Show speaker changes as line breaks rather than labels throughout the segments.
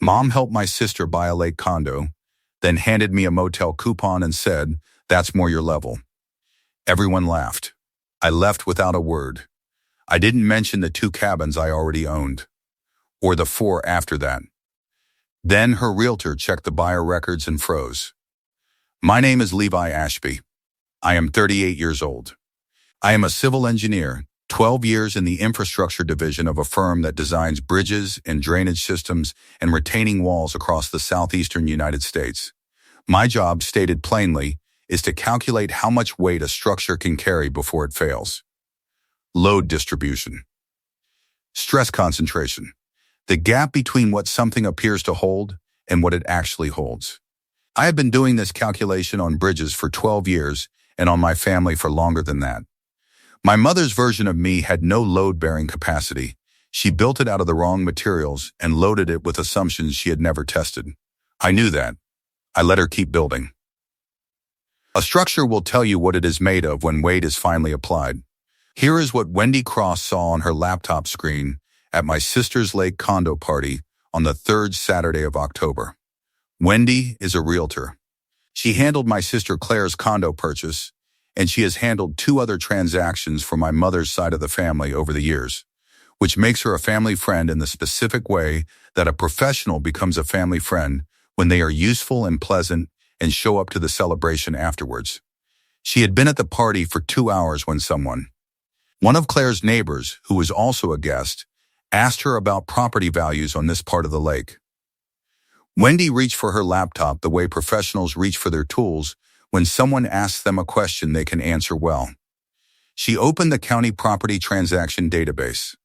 Mom helped my sister buy a lake condo, then handed me a motel coupon and said, "That's more your level." Everyone laughed. I left without a word. I didn't mention the 2 cabins I already owned, or the 4 after that. Then her realtor checked the buyer records and froze. My name is Levi Ashby. I am 38 years old. I am a civil engineer, 12 years in the infrastructure division of a firm that designs bridges and drainage systems and retaining walls across the southeastern United States. My job, stated plainly, is to calculate how much weight a structure can carry before it fails. Load distribution. Stress concentration. The gap between what something appears to hold and what it actually holds. I have been doing this calculation on bridges for 12 years and on my family for longer than that. My mother's version of me had no load-bearing capacity. She built it out of the wrong materials and loaded it with assumptions she had never tested. I knew that. I let her keep building. A structure will tell you what it is made of when weight is finally applied. Here is what Wendy Cross saw on her laptop screen at my sister's lake condo party on the 3rd Saturday of October. Wendy is a realtor. She handled my sister Claire's condo purchase, and she has handled 2 other transactions for my mother's side of the family over the years, which makes her a family friend in the specific way that a professional becomes a family friend when they are useful and pleasant and show up to the celebration afterwards. She had been at the party for 2 hours when one of Claire's neighbors, who was also a guest, asked her about property values on this part of the lake. Wendy reached for her laptop the way professionals reach for their tools when someone asks them a question they can answer well. She opened the county property transaction database.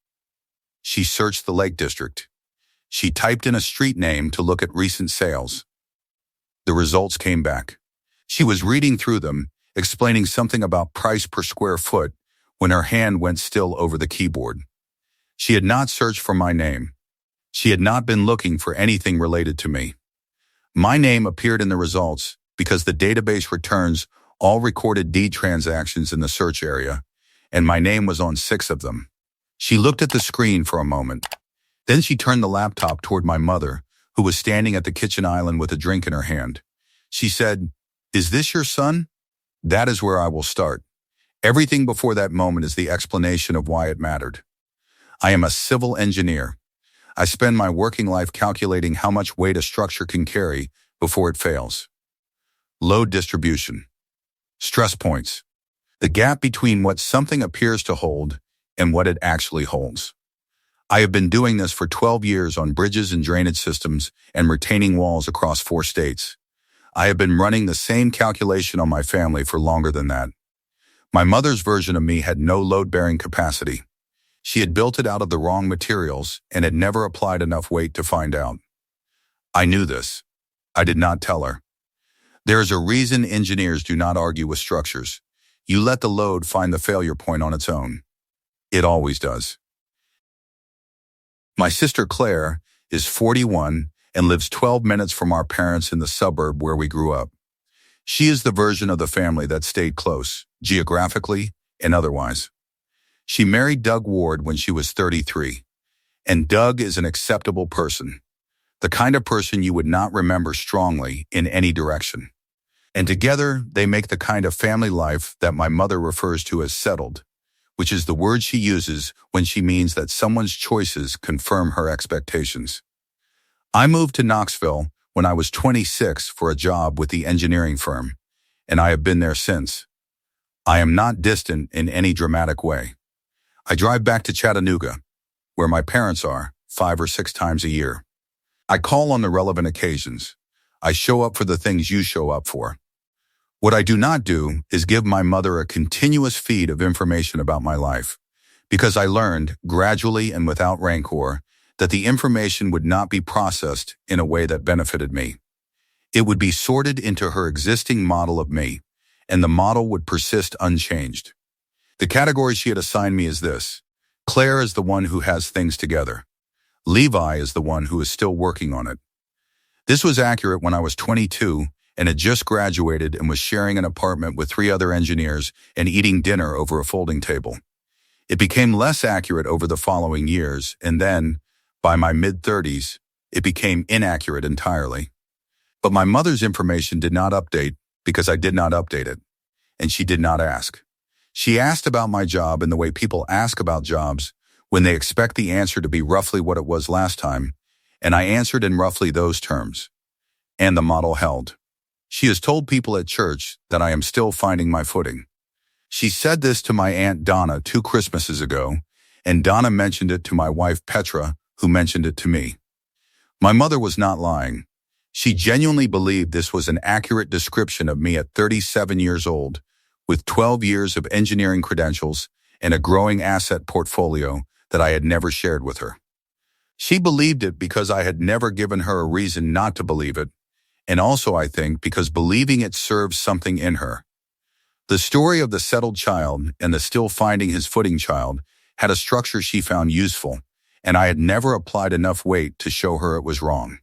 She searched the Lake District. She typed in a street name to look at recent sales. The results came back. She was reading through them, explaining something about price per square foot when her hand went still over the keyboard. She had not searched for my name. She had not been looking for anything related to me. My name appeared in the results because the database returns all recorded deed transactions in the search area, and my name was on 6 of them. She looked at the screen for a moment. Then she turned the laptop toward my mother, who was standing at the kitchen island with a drink in her hand. She said, "Is this your son?" That is where I will start. Everything before that moment is the explanation of why it mattered. I am a civil engineer. I spend my working life calculating how much weight a structure can carry before it fails. Load distribution. Stress points. The gap between what something appears to hold and what it actually holds. I have been doing this for 12 years on bridges and drainage systems and retaining walls across 4 states. I have been running the same calculation on my family for longer than that. My mother's version of me had no load-bearing capacity. She had built it out of the wrong materials and had never applied enough weight to find out. I knew this. I did not tell her. There is a reason engineers do not argue with structures. You let the load find the failure point on its own. It always does. My sister Claire is 41 and lives 12 minutes from our parents in the suburb where we grew up. She is the version of the family that stayed close, geographically and otherwise. She married Doug Ward when she was 33, and Doug is an acceptable person, the kind of person you would not remember strongly in any direction. And together, they make the kind of family life that my mother refers to as settled, which is the word she uses when she means that someone's choices confirm her expectations. I moved to Knoxville when I was 26 for a job with the engineering firm, and I have been there since. I am not distant in any dramatic way. I drive back to Chattanooga, where my parents are, 5 or 6 times a year. I call on the relevant occasions. I show up for the things you show up for. What I do not do is give my mother a continuous feed of information about my life, because I learned, gradually and without rancor, that the information would not be processed in a way that benefited me. It would be sorted into her existing model of me, and the model would persist unchanged. The category she had assigned me is this: Claire is the one who has things together. Levi is the one who is still working on it. This was accurate when I was 22 and had just graduated and was sharing an apartment with 3 other engineers and eating dinner over a folding table. It became less accurate over the following years, and then, by my mid-30s, it became inaccurate entirely. But my mother's information did not update because I did not update it, and she did not ask. She asked about my job in the way people ask about jobs when they expect the answer to be roughly what it was last time, and I answered in roughly those terms. And the model held. She has told people at church that I am still finding my footing. She said this to my Aunt Donna 2 Christmases ago, and Donna mentioned it to my wife Petra, who mentioned it to me. My mother was not lying. She genuinely believed this was an accurate description of me at 37 years old, with 12 years of engineering credentials and a growing asset portfolio that I had never shared with her. She believed it because I had never given her a reason not to believe it, and also, I think, because believing it served something in her. The story of the settled child and the still finding his footing child had a structure she found useful, and I had never applied enough weight to show her it was wrong.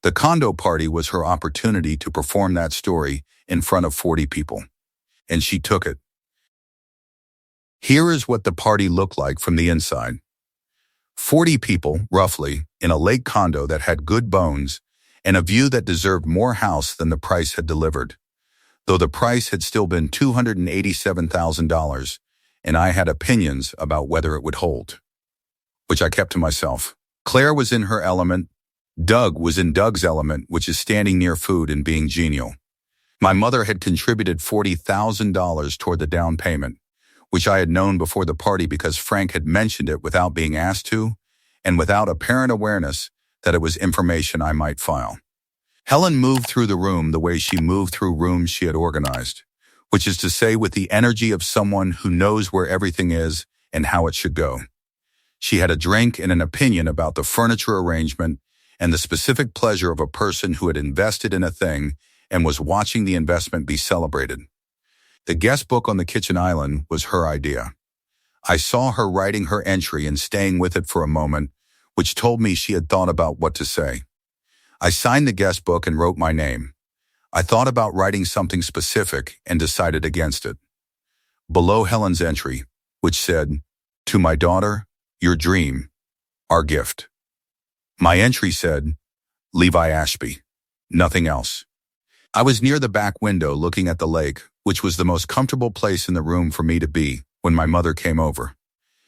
The condo party was her opportunity to perform that story in front of 40 people. And she took it. Here is what the party looked like from the inside. 40 people, roughly, in a lake condo that had good bones and a view that deserved more house than the price had delivered, though the price had still been $287,000, and I had opinions about whether it would hold, which I kept to myself. Claire was in her element. Doug was in Doug's element, which is standing near food and being genial. My mother had contributed $40,000 toward the down payment, which I had known before the party because Frank had mentioned it without being asked to, and without apparent awareness that it was information I might file. Helen moved through the room the way she moved through rooms she had organized, which is to say with the energy of someone who knows where everything is and how it should go. She had a drink and an opinion about the furniture arrangement and the specific pleasure of a person who had invested in a thing and was watching the investment be celebrated. The guest book on the kitchen island was her idea. I saw her writing her entry and staying with it for a moment, which told me she had thought about what to say. I signed the guest book and wrote my name. I thought about writing something specific and decided against it. Below Helen's entry, which said, "To my daughter, your dream, our gift." My entry said, "Levi Ashby," nothing else. I was near the back window looking at the lake, which was the most comfortable place in the room for me to be when my mother came over.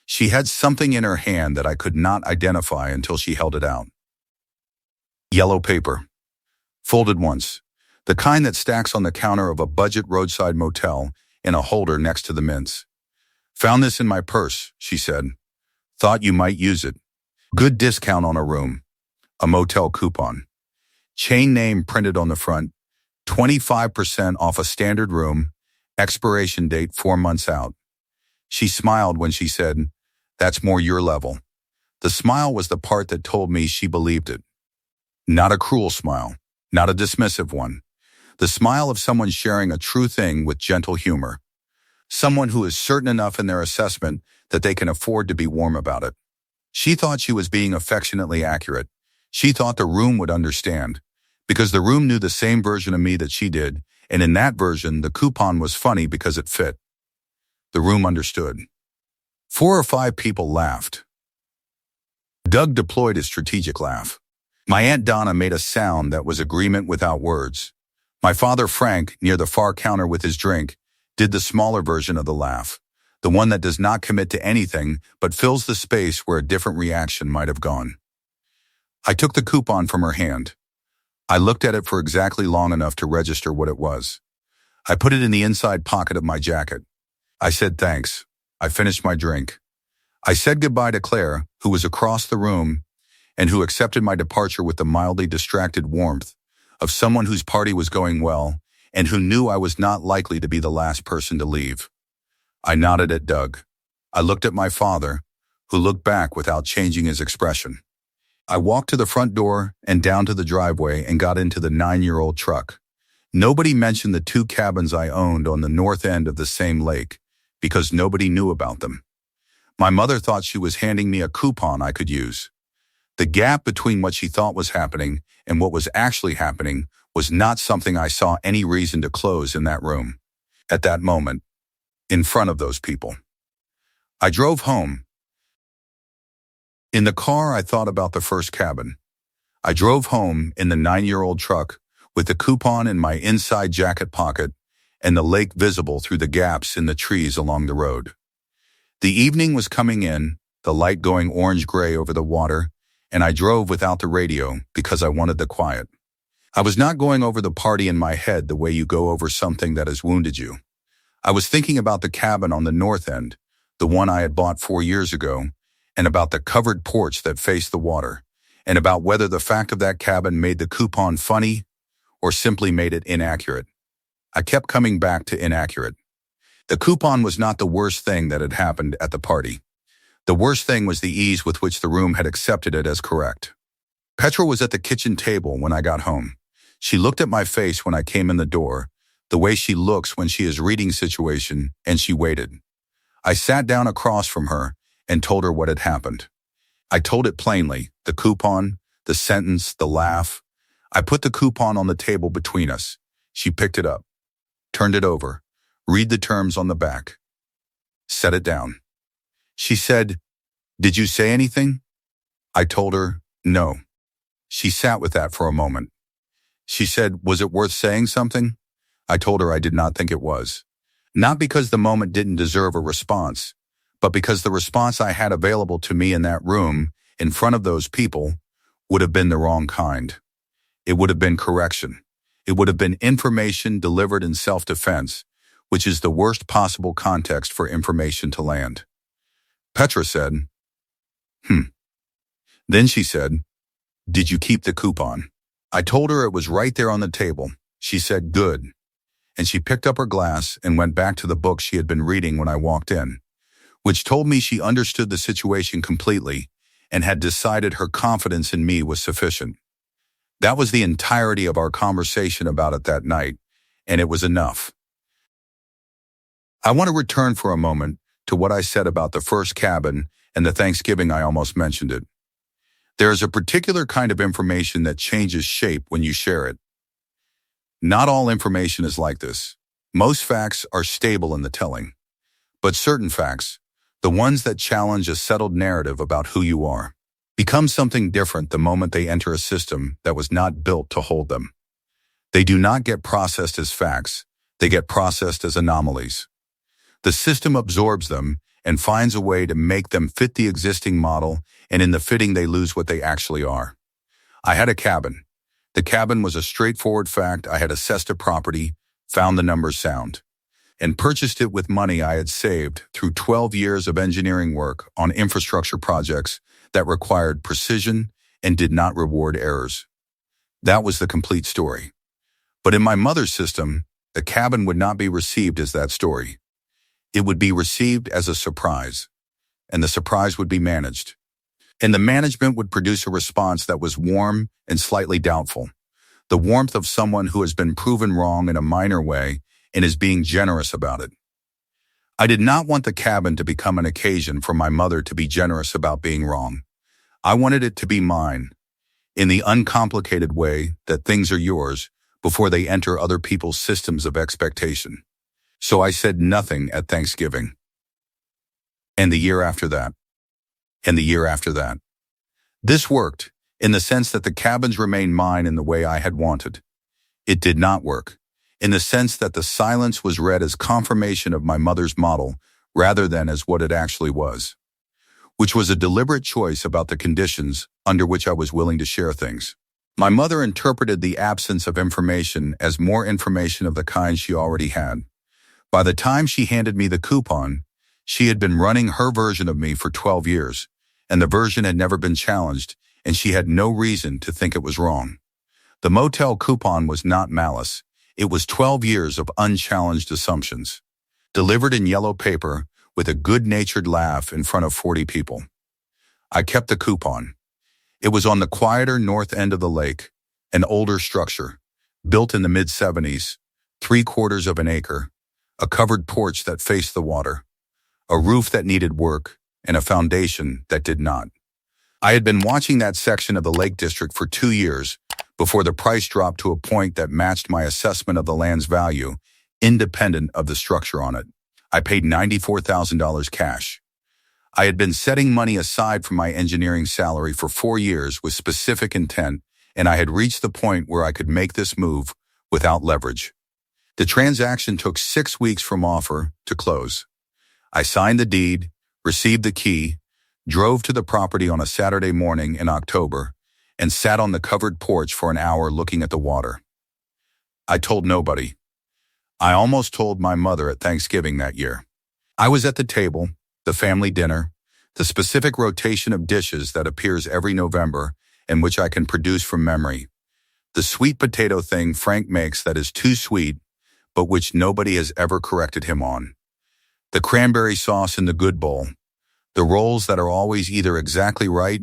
She had something in her hand that I could not identify until she held it out. Yellow paper. Folded once. The kind that stacks on the counter of a budget roadside motel in a holder next to the mints. "Found this in my purse," she said. "Thought you might use it. Good discount on a room. A motel coupon. Chain name printed on the front. 25% off a standard room. Expiration date 4 months out." She smiled when she said, "That's more your level." The smile was the part that told me she believed it. Not a cruel smile, not a dismissive one. The smile of someone sharing a true thing with gentle humor. Someone who is certain enough in their assessment that they can afford to be warm about it. She thought she was being affectionately accurate. She thought the room would understand, because the room knew the same version of me that she did, and in that version, the coupon was funny because it fit. The room understood. 4 or 5 people laughed. Doug deployed his strategic laugh. My Aunt Donna made a sound that was agreement without words. My father Frank, near the far counter with his drink, did the smaller version of the laugh, the one that does not commit to anything but fills the space where a different reaction might have gone. I took the coupon from her hand. I looked at it for exactly long enough to register what it was. I put it in the inside pocket of my jacket. I said thanks. I finished my drink. I said goodbye to Claire, who was across the room, and who accepted my departure with the mildly distracted warmth of someone whose party was going well and who knew I was not likely to be the last person to leave. I nodded at Doug. I looked at my father, who looked back without changing his expression. I walked to the front door and down to the driveway and got into the 9-year-old truck. Nobody mentioned the 2 cabins I owned on the north end of the same lake, because nobody knew about them. My mother thought she was handing me a coupon I could use. The gap between what she thought was happening and what was actually happening was not something I saw any reason to close in that room, at that moment, in front of those people. I drove home. In the car, I thought about the first cabin. I drove home in the 9-year-old truck with the coupon in my inside jacket pocket and the lake visible through the gaps in the trees along the road. The evening was coming in, the light going orange-gray over the water, and I drove without the radio because I wanted the quiet. I was not going over the party in my head the way you go over something that has wounded you. I was thinking about the cabin on the north end, the one I had bought 4 years ago, and about the covered porch that faced the water, and about whether the fact of that cabin made the coupon funny or simply made it inaccurate. I kept coming back to inaccurate. The coupon was not the worst thing that had happened at the party. The worst thing was the ease with which the room had accepted it as correct. Petra was at the kitchen table when I got home. She looked at my face when I came in the door, the way she looks when she is reading situation, and she waited. I sat down across from her and told her what had happened. I told it plainly, the coupon, the sentence, the laugh. I put the coupon on the table between us. She picked it up, turned it over, read the terms on the back, set it down. She said, "Did you say anything?" I told her, "No." She sat with that for a moment. She said, "Was it worth saying something?" I told her I did not think it was. Not because the moment didn't deserve a response, but because the response I had available to me in that room, in front of those people, would have been the wrong kind. It would have been correction. It would have been information delivered in self-defense, which is the worst possible context for information to land. Petra said, Then she said, "Did you keep the coupon?" I told her it was right there on the table. She said, "Good." And she picked up her glass and went back to the book she had been reading when I walked in, which told me she understood the situation completely and had decided her confidence in me was sufficient. That was the entirety of our conversation about it that night, and it was enough. I want to return for a moment to what I said about the first cabin and the Thanksgiving I almost mentioned it. There is a particular kind of information that changes shape when you share it. Not all information is like this. Most facts are stable in the telling, but certain facts, the ones that challenge a settled narrative about who you are, become something different the moment they enter a system that was not built to hold them. They do not get processed as facts, they get processed as anomalies. The system absorbs them and finds a way to make them fit the existing model, and in the fitting they lose what they actually are. I had a cabin. The cabin was a straightforward fact. I had assessed a property, found the numbers sound, and purchased it with money I had saved through 12 years of engineering work on infrastructure projects that required precision and did not reward errors. That was the complete story. But in my mother's system, the cabin would not be received as that story. It would be received as a surprise, and the surprise would be managed. And the management would produce a response that was warm and slightly doubtful, the warmth of someone who has been proven wrong in a minor way and is being generous about it. I did not want the cabin to become an occasion for my mother to be generous about being wrong. I wanted it to be mine, in the uncomplicated way that things are yours before they enter other people's systems of expectation. So I said nothing at Thanksgiving. And the year after that. And the year after that. This worked, in the sense that the cabins remained mine in the way I had wanted. It did not work, in the sense that the silence was read as confirmation of my mother's model rather than as what it actually was, which was a deliberate choice about the conditions under which I was willing to share things. My mother interpreted the absence of information as more information of the kind she already had. By the time she handed me the coupon, she had been running her version of me for 12 years, and the version had never been challenged, and she had no reason to think it was wrong. The Motel coupon was not malice. It was 12 years of unchallenged assumptions, delivered in yellow paper with a good-natured laugh in front of 40 people. I kept the coupon. It was on the quieter north end of the lake, an older structure, built in the mid-70s, 3/4 of an acre, a covered porch that faced the water, a roof that needed work, and a foundation that did not. I had been watching that section of the Lake District for 2 years before the price dropped to a point that matched my assessment of the land's value, independent of the structure on it. I paid $94,000 cash. I had been setting money aside from my engineering salary for 4 years with specific intent, and I had reached the point where I could make this move without leverage. The transaction took 6 weeks from offer to close. I signed the deed, received the key, drove to the property on a Saturday morning in October, and sat on the covered porch for an hour looking at the water. I told nobody. I almost told my mother at Thanksgiving that year. I was at the table, the family dinner, the specific rotation of dishes that appears every November and which I can produce from memory. The sweet potato thing Frank makes that is too sweet, but which nobody has ever corrected him on. The cranberry sauce in the good bowl. The rolls that are always either exactly right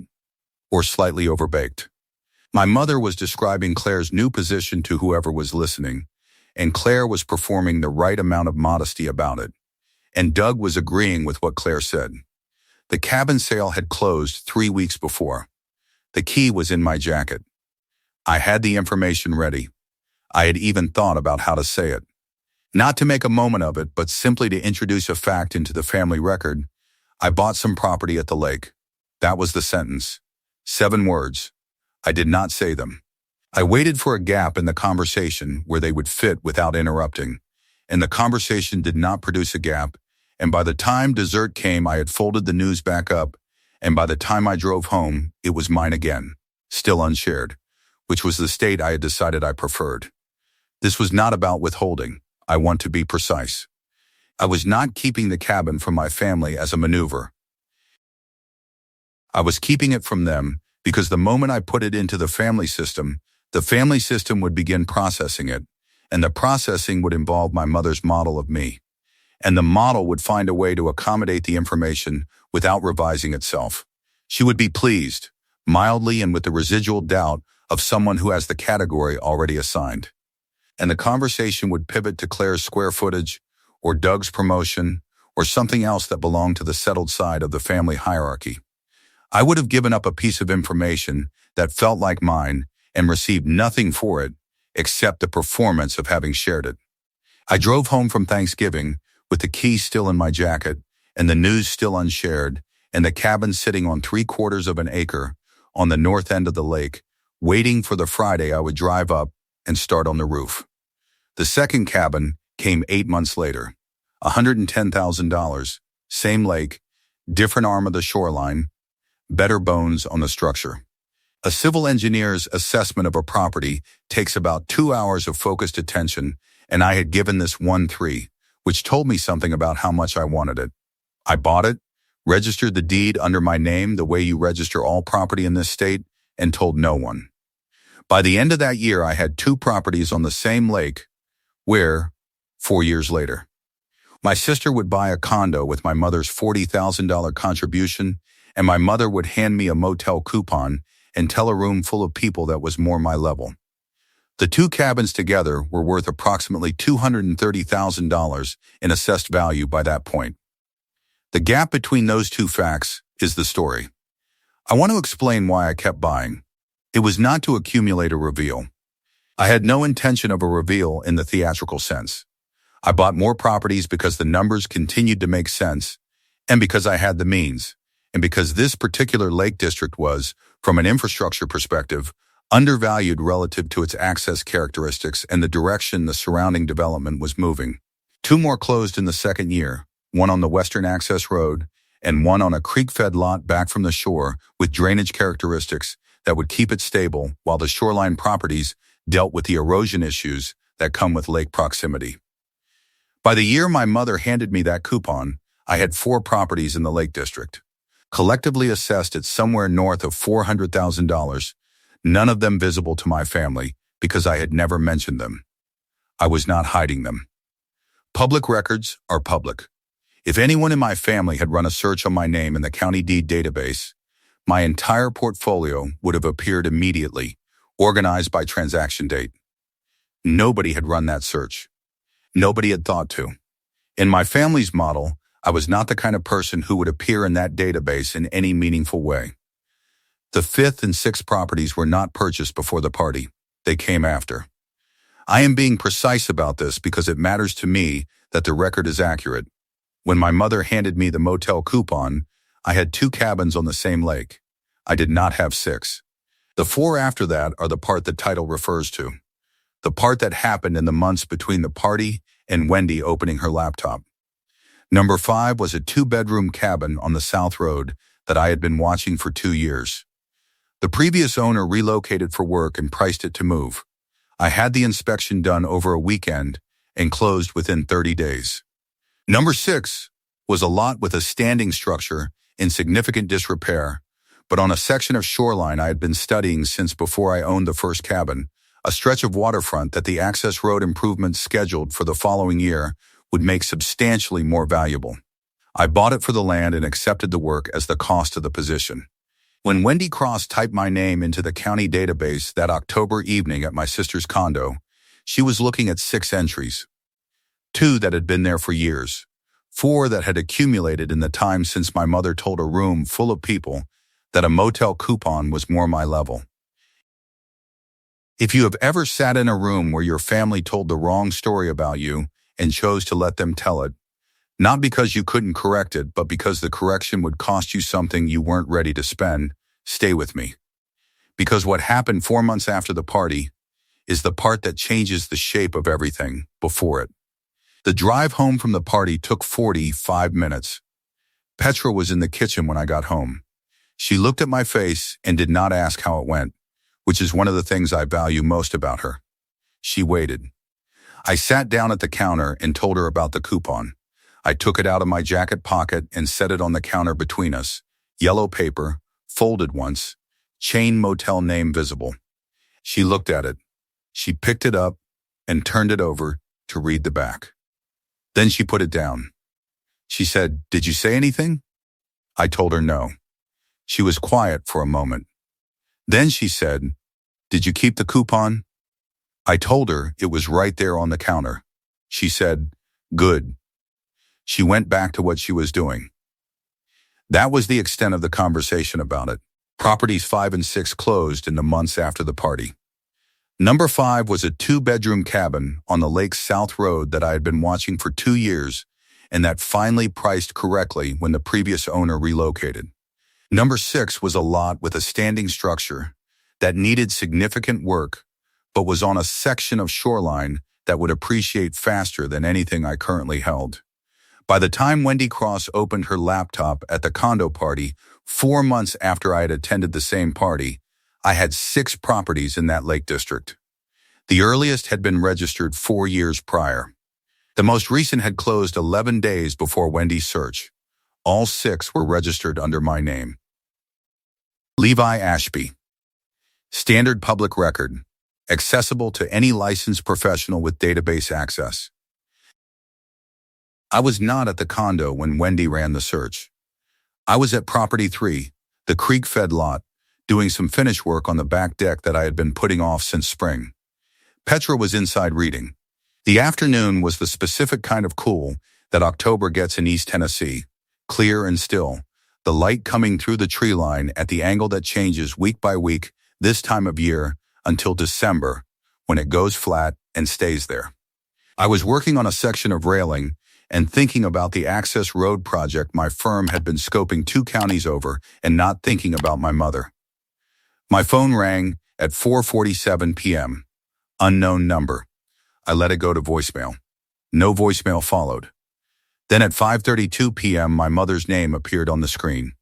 or slightly overbaked. My mother was describing Claire's new position to whoever was listening, and Claire was performing the right amount of modesty about it. And Doug was agreeing with what Claire said. The cabin sale had closed 3 weeks before. The key was in my jacket. I had the information ready. I had even thought about how to say it. Not to make a moment of it, but simply to introduce a fact into the family record. I bought some property at the lake. That was the sentence. 7 words. I did not say them. I waited for a gap in the conversation where they would fit without interrupting, and the conversation did not produce a gap, and by the time dessert came, I had folded the news back up, and by the time I drove home, it was mine again, still unshared, which was the state I had decided I preferred. This was not about withholding. I want to be precise. I was not keeping the cabin from my family as a maneuver. I was keeping it from them because the moment I put it into the family system would begin processing it, and the processing would involve my mother's model of me. And the model would find a way to accommodate the information without revising itself. She would be pleased, mildly and with the residual doubt of someone who has the category already assigned. And the conversation would pivot to Claire's square footage, or Doug's promotion, or something else that belonged to the settled side of the family hierarchy. I would have given up a piece of information that felt like mine and received nothing for it except the performance of having shared it. I drove home from Thanksgiving with the key still in my jacket and the news still unshared and the cabin sitting on 3/4 of an acre on the north end of the lake, waiting for the Friday I would drive up and start on the roof. The second cabin came 8 months later. $110,000, same lake, different arm of the shoreline, better bones on the structure. A civil engineer's assessment of a property takes about 2 hours of focused attention, and I had given this 1-3, which told me something about how much I wanted it. I bought it, registered the deed under my name the way you register all property in this state, and told no one. By the end of that year, I had 2 properties on the same lake where, 4 years later, my sister would buy a condo with my mother's $40,000 contribution, and my mother would hand me a motel coupon and tell a room full of people that was more my level. The 2 cabins together were worth approximately $230,000 in assessed value by that point. The gap between those 2 facts is the story. I want to explain why I kept buying. It was not to accumulate a reveal. I had no intention of a reveal in the theatrical sense. I bought more properties because the numbers continued to make sense, and because I had the means, and because this particular lake district was, from an infrastructure perspective, undervalued relative to its access characteristics and the direction the surrounding development was moving. 2 more closed in the second year, one on the Western Access Road and one on a creek-fed lot back from the shore with drainage characteristics that would keep it stable while the shoreline properties dealt with the erosion issues that come with lake proximity. By the year my mother handed me that coupon, I had 4 properties in the Lake District, collectively assessed at somewhere north of $400,000, none of them visible to my family because I had never mentioned them. I was not hiding them. Public records are public. If anyone in my family had run a search on my name in the county deed database, my entire portfolio would have appeared immediately, organized by transaction date. Nobody had run that search. Nobody had thought to. In my family's model, I was not the kind of person who would appear in that database in any meaningful way. The 5th and 6th properties were not purchased before the party. They came after. I am being precise about this because it matters to me that the record is accurate. When my mother handed me the motel coupon, I had 2 cabins on the same lake. I did not have 6. The four after that are the part the title refers to, the part that happened in the months between the party and Wendy opening her laptop. Number 5 was a 2-bedroom cabin on the South Road that I had been watching for 2 years. The previous owner relocated for work and priced it to move. I had the inspection done over a weekend and closed within 30 days. Number 6 was a lot with a standing structure in significant disrepair, but on a section of shoreline I had been studying since before I owned the first cabin, a stretch of waterfront that the access road improvements scheduled for the following year would make substantially more valuable. I bought it for the land and accepted the work as the cost of the position. When Wendy Cross typed my name into the county database that October evening at my sister's condo, she was looking at 6 entries. 2 that had been there for years, 4 that had accumulated in the time since my mother told a room full of people that a motel coupon was more my level. If you have ever sat in a room where your family told the wrong story about you and chose to let them tell it, not because you couldn't correct it, but because the correction would cost you something you weren't ready to spend, stay with me. Because what happened 4 months after the party is the part that changes the shape of everything before it. The drive home from the party took 45 minutes. Petra was in the kitchen when I got home. She looked at my face and did not ask how it went, which is one of the things I value most about her. She waited. I sat down at the counter and told her about the coupon. I took it out of my jacket pocket and set it on the counter between us. Yellow paper, folded once, chain motel name visible. She looked at it. She picked it up and turned it over to read the back. Then she put it down. She said, "Did you say anything?" I told her no. She was quiet for a moment. Then she said, "Did you keep the coupon?" I told her it was right there on the counter. She said, "Good." She went back to what she was doing. That was the extent of the conversation about it. Properties 5 and 6 closed in the months after the party. Number 5 was a 2-bedroom cabin on the Lake's South Road that I had been watching for 2 years and that finally priced correctly when the previous owner relocated. Number 6 was a lot with a standing structure that needed significant work, but was on a section of shoreline that would appreciate faster than anything I currently held. By the time Wendy Cross opened her laptop at the condo party, 4 months after I had attended the same party, I had 6 properties in that Lake District. The earliest had been registered 4 years prior. The most recent had closed 11 days before Wendy's search. All 6 were registered under my name. Levi Ashby. Standard public record. Accessible to any licensed professional with database access. I was not at the condo when Wendy ran the search. I was at Property 3, the creek-fed lot, doing some finish work on the back deck that I had been putting off since spring. Petra was inside reading. The afternoon was the specific kind of cool that October gets in East Tennessee, clear and still, the light coming through the tree line at the angle that changes week by week this time of year until December, when it goes flat and stays there. I was working on a section of railing and thinking about the access road project my firm had been scoping 2 counties over and not thinking about my mother. My phone rang at 4:47 p.m. Unknown number. I let it go to voicemail. No voicemail followed. Then at 5:32 p.m. my mother's name appeared on the screen.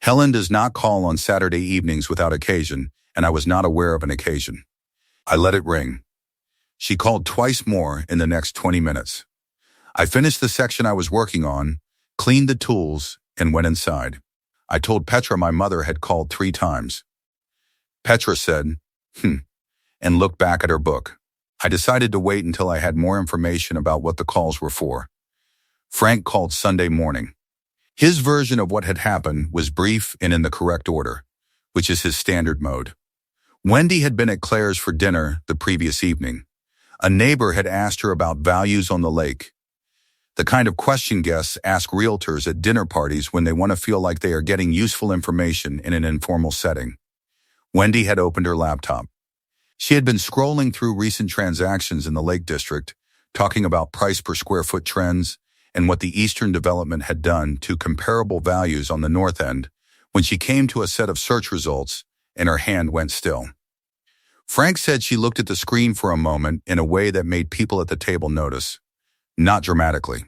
Helen does not call on Saturday evenings without occasion, and I was not aware of an occasion. I let it ring. She called twice more in the next 20 minutes. I finished the section I was working on, cleaned the tools, and went inside. I told Petra my mother had called 3 times. Petra said, and looked back at her book. I decided to wait until I had more information about what the calls were for. Frank called Sunday morning. His version of what had happened was brief and in the correct order, which is his standard mode. Wendy had been at Claire's for dinner the previous evening. A neighbor had asked her about values on the lake. The kind of question guests ask realtors at dinner parties when they want to feel like they are getting useful information in an informal setting. Wendy had opened her laptop. She had been scrolling through recent transactions in the Lake District, talking about price per square foot trends and what the Eastern development had done to comparable values on the North End, when she came to a set of search results and her hand went still. Frank said she looked at the screen for a moment in a way that made people at the table notice. Not dramatically.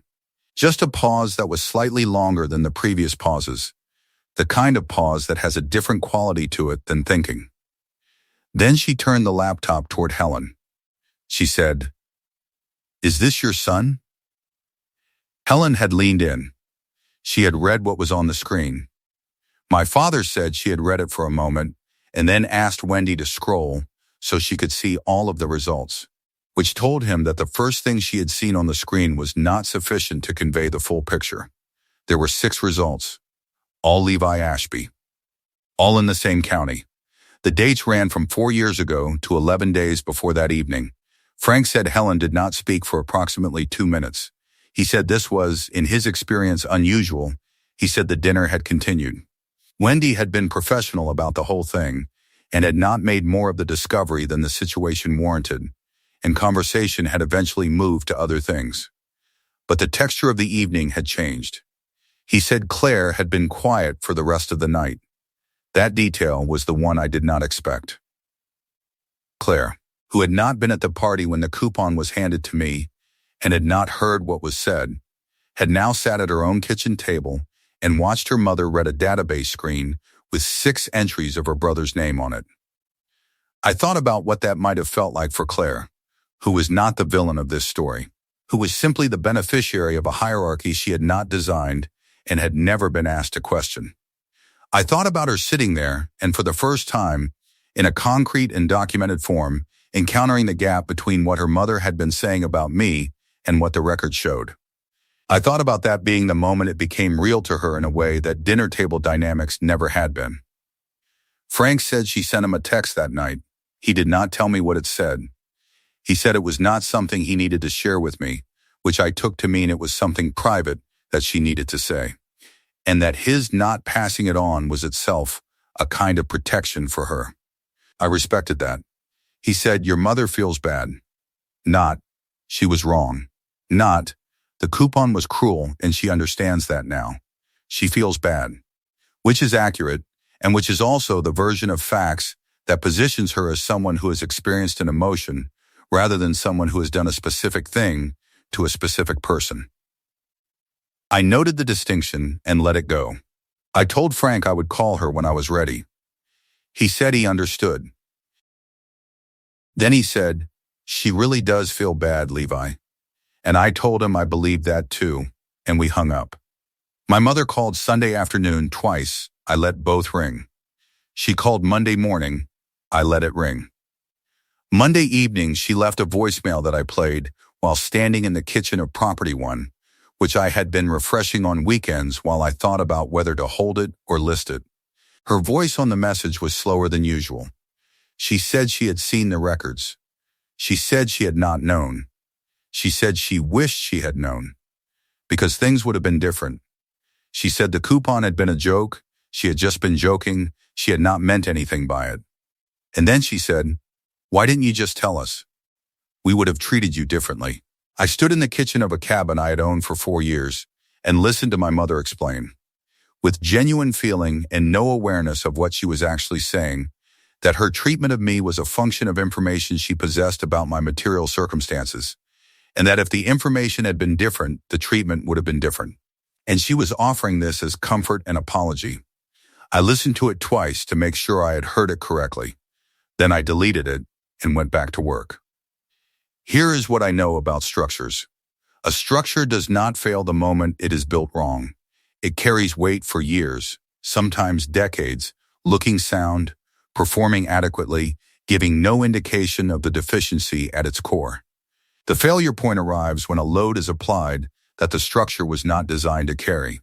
Just a pause that was slightly longer than the previous pauses. The kind of pause that has a different quality to it than thinking. Then she turned the laptop toward Helen. She said, "Is this your son?" Helen had leaned in. She had read what was on the screen. My father said she had read it for a moment and then asked Wendy to scroll so she could see all of the results, which told him that the first thing she had seen on the screen was not sufficient to convey the full picture. There were 6 results, all Levi Ashby, all in the same county. The dates ran from 4 years ago to 11 days before that evening. Frank said Helen did not speak for approximately 2 minutes. He said this was, in his experience, unusual. He said the dinner had continued. Wendy had been professional about the whole thing and had not made more of the discovery than the situation warranted, and conversation had eventually moved to other things. But the texture of the evening had changed. He said Claire had been quiet for the rest of the night. That detail was the one I did not expect. Claire, who had not been at the party when the coupon was handed to me and had not heard what was said, had now sat at her own kitchen table and watched her mother read a database screen with 6 entries of her brother's name on it. I thought about what that might have felt like for Claire, who was not the villain of this story, who was simply the beneficiary of a hierarchy she had not designed and had never been asked to question. I thought about her sitting there and for the first time, in a concrete and documented form, encountering the gap between what her mother had been saying about me and what the record showed. I thought about that being the moment it became real to her in a way that dinner table dynamics never had been. Frank said she sent him a text that night. He did not tell me what it said. He said it was not something he needed to share with me, which I took to mean it was something private that she needed to say, and that his not passing it on was itself a kind of protection for her. I respected that. He said, "Your mother feels bad." Not, "She was wrong." Not, "The coupon was cruel and she understands that now." She feels bad, which is accurate and which is also the version of facts that positions her as someone who has experienced an emotion rather than someone who has done a specific thing to a specific person. I noted the distinction and let it go. I told Frank I would call her when I was ready. He said he understood. Then he said, "She really does feel bad, Levi." And I told him I believed that too, and we hung up. My mother called Sunday afternoon twice. I let both ring. She called Monday morning. I let it ring. Monday evening, she left a voicemail that I played while standing in the kitchen of Property One, which I had been refreshing on weekends while I thought about whether to hold it or list it. Her voice on the message was slower than usual. She said she had seen the records. She said she had not known. She said she wished she had known, because things would have been different. She said the coupon had been a joke. She had just been joking. She had not meant anything by it. And then she said, "Why didn't you just tell us? We would have treated you differently." I stood in the kitchen of a cabin I had owned for 4 years and listened to my mother explain, with genuine feeling and no awareness of what she was actually saying, that her treatment of me was a function of information she possessed about my material circumstances, and that if the information had been different, the treatment would have been different. And she was offering this as comfort and apology. I listened to it twice to make sure I had heard it correctly. Then I deleted it and went back to work. Here is what I know about structures. A structure does not fail the moment it is built wrong. It carries weight for years, sometimes decades, looking sound, performing adequately, giving no indication of the deficiency at its core. The failure point arrives when a load is applied that the structure was not designed to carry.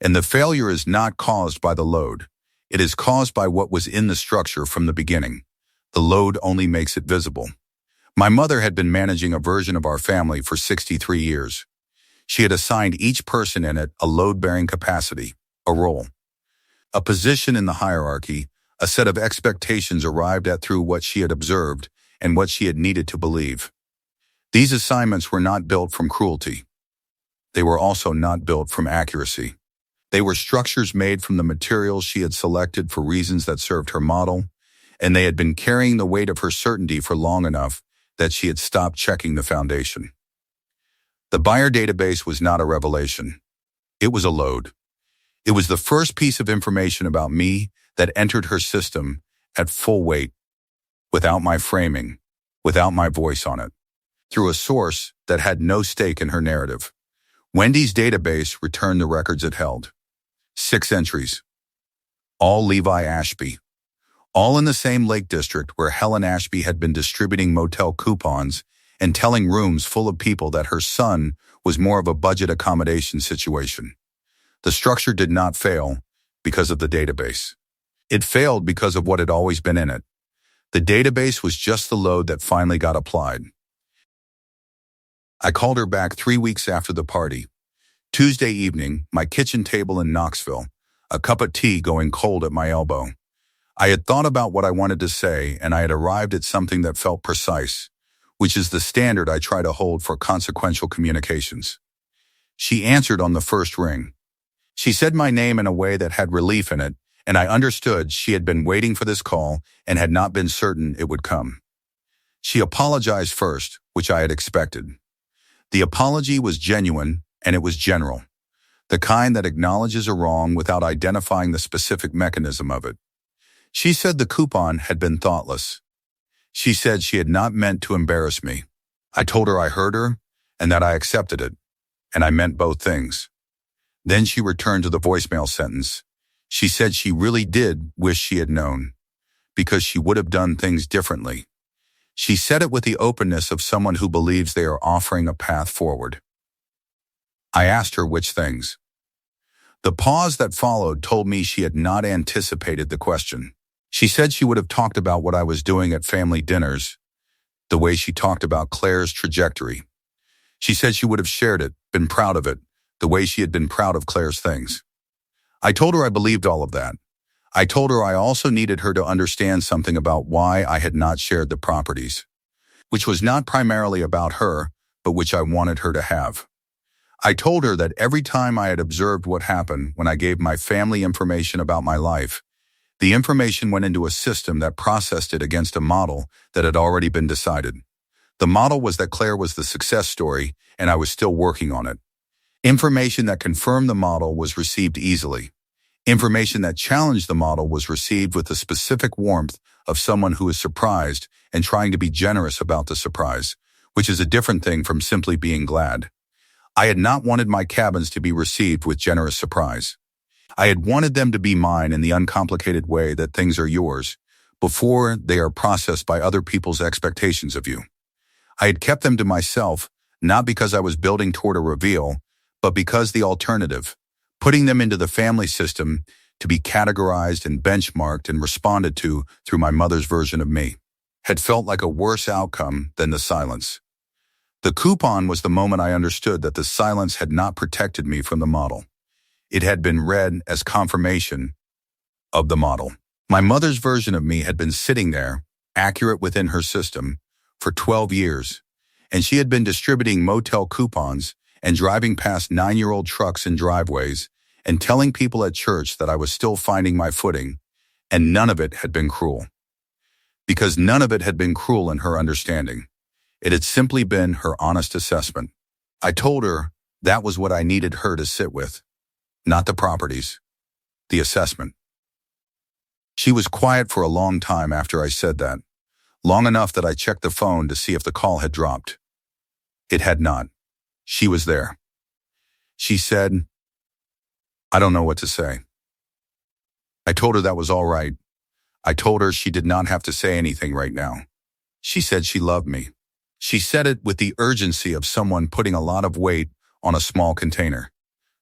And the failure is not caused by the load. It is caused by what was in the structure from the beginning. The load only makes it visible. My mother had been managing a version of our family for 63 years. She had assigned each person in it a load-bearing capacity, a role, a position in the hierarchy, a set of expectations arrived at through what she had observed and what she had needed to believe. These assignments were not built from cruelty. They were also not built from accuracy. They were structures made from the materials she had selected for reasons that served her model and they had been carrying the weight of her certainty for long enough that she had stopped checking the foundation. The buyer database was not a revelation. It was a load. It was the first piece of information about me that entered her system at full weight, without my framing, without my voice on it, through a source that had no stake in her narrative. Wendy's database returned the records it held. 6 entries. All Levi Ashby. All in the same Lake District where Helen Ashby had been distributing motel coupons and telling rooms full of people that her son was more of a budget accommodation situation. The structure did not fail because of the database. It failed because of what had always been in it. The database was just the load that finally got applied. I called her back 3 weeks after the party. Tuesday evening, my kitchen table in Knoxville, a cup of tea going cold at my elbow. I had thought about what I wanted to say, and I had arrived at something that felt precise, which is the standard I try to hold for consequential communications. She answered on the first ring. She said my name in a way that had relief in it, and I understood she had been waiting for this call and had not been certain it would come. She apologized first, which I had expected. The apology was genuine, and it was general, the kind that acknowledges a wrong without identifying the specific mechanism of it. She said the coupon had been thoughtless. She said she had not meant to embarrass me. I told her I heard her and that I accepted it, and I meant both things. Then she returned to the voicemail sentence. She said she really did wish she had known, because she would have done things differently. She said it with the openness of someone who believes they are offering a path forward. I asked her which things. The pause that followed told me she had not anticipated the question. She said she would have talked about what I was doing at family dinners, the way she talked about Claire's trajectory. She said she would have shared it, been proud of it, the way she had been proud of Claire's things. I told her I believed all of that. I told her I also needed her to understand something about why I had not shared the properties, which was not primarily about her, but which I wanted her to have. I told her that every time I had observed what happened when I gave my family information about my life, the information went into a system that processed it against a model that had already been decided. The model was that Claire was the success story, and I was still working on it. Information that confirmed the model was received easily. Information that challenged the model was received with the specific warmth of someone who is surprised and trying to be generous about the surprise, which is a different thing from simply being glad. I had not wanted my cabins to be received with generous surprise. I had wanted them to be mine in the uncomplicated way that things are yours, before they are processed by other people's expectations of you. I had kept them to myself, not because I was building toward a reveal, but because the alternative, putting them into the family system to be categorized and benchmarked and responded to through my mother's version of me, had felt like a worse outcome than the silence. The coupon was the moment I understood that the silence had not protected me from the model. It had been read as confirmation of the model. My mother's version of me had been sitting there, accurate within her system, for 12 years, and she had been distributing motel coupons and driving past 9-year-old trucks in driveways and telling people at church that I was still finding my footing, and none of it had been cruel. Because none of it had been cruel in her understanding. It had simply been her honest assessment. I told her that was what I needed her to sit with. Not the properties, the assessment. She was quiet for a long time after I said that, long enough that I checked the phone to see if the call had dropped. It had not. She was there. She said, "I don't know what to say." I told her that was all right. I told her she did not have to say anything right now. She said she loved me. She said it with the urgency of someone putting a lot of weight on a small container.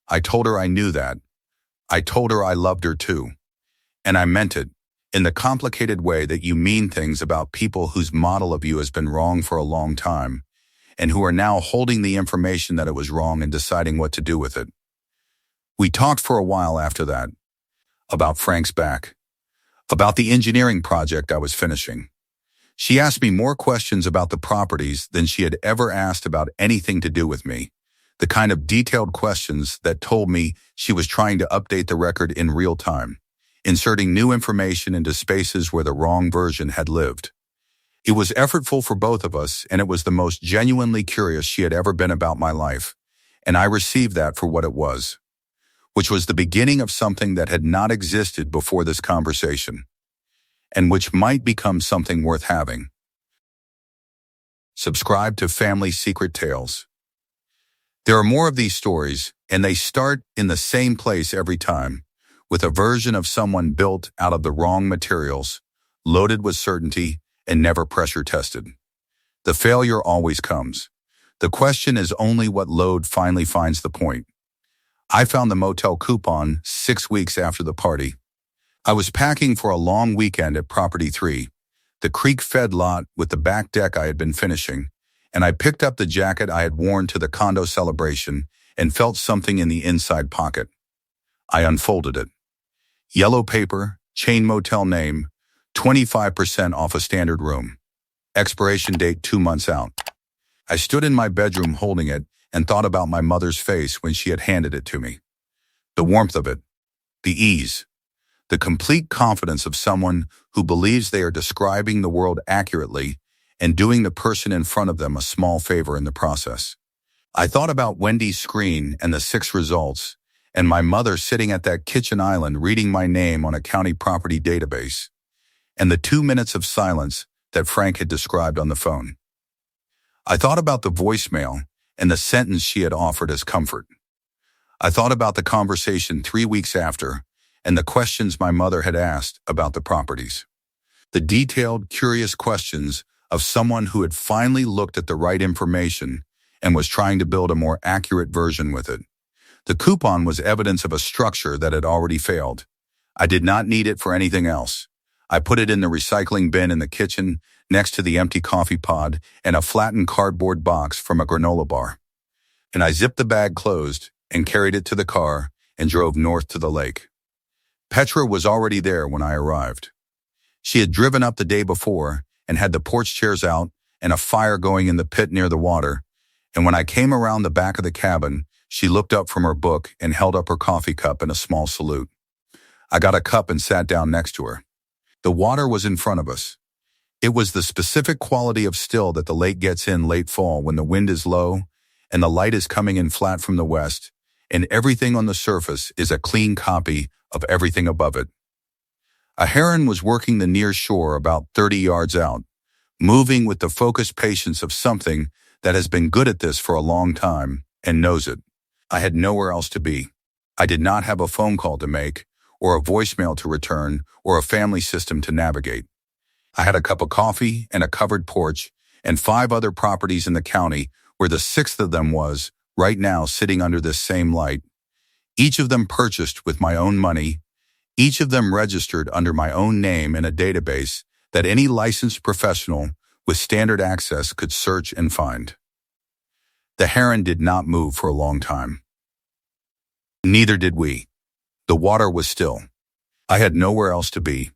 I told her I knew that. I told her I loved her too. And I meant it, in the complicated way that you mean things about people whose model of you has been wrong for a long time, and who are now holding the information that it was wrong and deciding what to do with it. We talked for a while after that, about Frank's back, about the engineering project I was finishing. She asked me more questions about the properties than she had ever asked about anything to do with me. The kind of detailed questions that told me she was trying to update the record in real time. inserting new information into spaces where the wrong version had lived. It was effortful for both of us, and it was the most genuinely curious she had ever been about my life, and I received that for what it was, which was the beginning of something that had not existed before this conversation, and which might become something worth having. Subscribe to Family Secret Tales. There are more of these stories, and they start in the same place every time, with a version of someone built out of the wrong materials, loaded with certainty, and never pressure tested. The failure always comes. The question is only what load finally finds the point. I found the motel coupon 6 weeks after the party. I was packing for a long weekend at Property 3, the creek-fed lot with the back deck I had been finishing, and I picked up the jacket I had worn to the condo celebration and felt something in the inside pocket. I unfolded it. Yellow paper, chain motel name, 25% off a standard room. Expiration date 2 months out. I stood in my bedroom holding it and thought about my mother's face when she had handed it to me. The warmth of it, the ease, the complete confidence of someone who believes they are describing the world accurately and doing the person in front of them a small favor in the process. I thought about Wendy's screen and the 6 results, and my mother sitting at that kitchen island reading my name on a county property database, and the 2 minutes of silence that Frank had described on the phone. I thought about the voicemail and the sentence she had offered as comfort. I thought about the conversation 3 weeks after and the questions my mother had asked about the properties. The detailed, curious questions of someone who had finally looked at the right information and was trying to build a more accurate version with it. The coupon was evidence of a structure that had already failed. I did not need it for anything else. I put it in the recycling bin in the kitchen next to the empty coffee pod and a flattened cardboard box from a granola bar. And I zipped the bag closed and carried it to the car and drove north to the lake. Petra was already there when I arrived. She had driven up the day before and had the porch chairs out and a fire going in the pit near the water, and when I came around the back of the cabin, she looked up from her book and held up her coffee cup in a small salute. I got a cup and sat down next to her. The water was in front of us. It was the specific quality of still that the lake gets in late fall when the wind is low and the light is coming in flat from the west, and everything on the surface is a clean copy of everything above it. A heron was working the near shore about 30 yards out, moving with the focused patience of something that has been good at this for a long time and knows it. I had nowhere else to be. I did not have a phone call to make, or a voicemail to return, or a family system to navigate. I had a cup of coffee and a covered porch and 5 other properties in the county where the 6th of them was, right now, sitting under this same light. Each of them purchased with my own money, each of them registered under my own name in a database that any licensed professional with standard access could search and find. The heron did not move for a long time. Neither did we. The water was still. I had nowhere else to be.